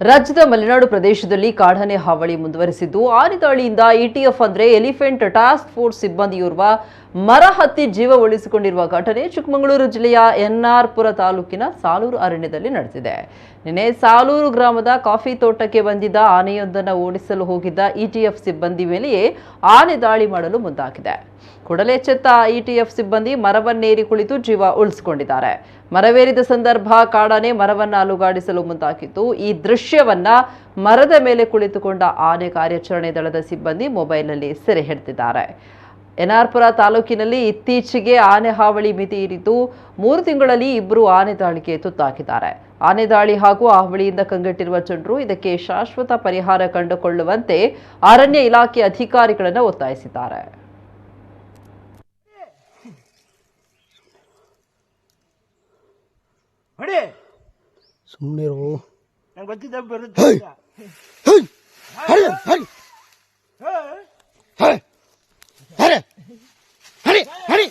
ರಾಜ್ಯದ ಮಲೆನಾಡು ಪ್ರದೇಶದಲ್ಲಿ ಕಾಡಾನೆ ಹಾವಳಿ ಮುಂದುವರೆಸಿದ್ದು, ಆನೆ ದಾಳಿಯಿಂದ ಇಟಿಎಫ್ ಅಂದ್ರೆ ಎಲಿಫೆಂಟ್ ಟಾಸ್ಕ್ ಫೋರ್ಸ್ ಸಿಬ್ಬಂದಿಯೋರ್ವ ಮರ ಹತ್ತಿ ಜೀವ ಉಳಿಸಿಕೊಂಡಿರುವ ಘಟನೆ ಚಿಕ್ಕಮಗಳೂರು ಜಿಲ್ಲೆಯ ಎನ್ಆರ್ ಪುರ ತಾಲೂಕಿನ ಸಾಲೂರು ಅರಣ್ಯದಲ್ಲಿ ನಡೆದಿದೆ. ನಿನ್ನೆ ಸಾಲೂರು ಗ್ರಾಮದ ಕಾಫಿ ತೋಟಕ್ಕೆ ಬಂದಿದ್ದ ಆನೆಯೊಂದನ್ನು ಓಡಿಸಲು ಹೋಗಿದ್ದ ಇಟಿಎಫ್ ಸಿಬ್ಬಂದಿ ಮೇಲೆಯೇ ಆನೆ ದಾಳಿ ಮಾಡಲು ಮುಂದಾಗಿದೆ. ಕೂಡಲೇ ಎಚ್ಚೆತ್ತ ಇಟಿಎಫ್ ಸಿಬ್ಬಂದಿ ಮರವನ್ನೇರಿ ಕುಳಿತು ಜೀವ ಉಳಿಸಿಕೊಂಡಿದ್ದಾರೆ. ಮರವೇರಿದ ಸಂದರ್ಭ ಕಾಡಾನೆ ಮರವನ್ನ ಅಲುಗಾಡಿಸಲು ಮುಂದಾಗಿತ್ತು. ಈ ದೃಶ್ಯವನ್ನ ಮರದ ಮೇಲೆ ಕುಳಿತುಕೊಂಡ ಆನೆ ಕಾರ್ಯಾಚರಣೆ ದಳದ ಸಿಬ್ಬಂದಿ ಮೊಬೈಲ್ನಲ್ಲಿ ಸೆರೆ ಹಿಡಿದಿದ್ದಾರೆ. ಎನ್ಆರ್ ಪುರ ತಾಲೂಕಿನಲ್ಲಿ ಇತ್ತೀಚೆಗೆ ಆನೆ ಹಾವಳಿ ಮಿತಿ ಇರಿದ್ದು 3 ತಿಂಗಳಲ್ಲಿ 2 ಆನೆ ದಾಳಿಗೆ ತುತ್ತಾಗಿದ್ದಾರೆ. ಆನೆ ದಾಳಿ ಹಾಗೂ ಹಾವಳಿಯಿಂದ ಕಂಗೆಟ್ಟಿರುವ ಜನರು ಇದಕ್ಕೆ ಶಾಶ್ವತ ಪರಿಹಾರ ಕಂಡುಕೊಳ್ಳುವಂತೆ ಅರಣ್ಯ ಇಲಾಖೆ ಅಧಿಕಾರಿಗಳನ್ನು ಒತ್ತಾಯಿಸಿದ್ದಾರೆ. ಸುಮ್ಮನಿರು. ಹರಿ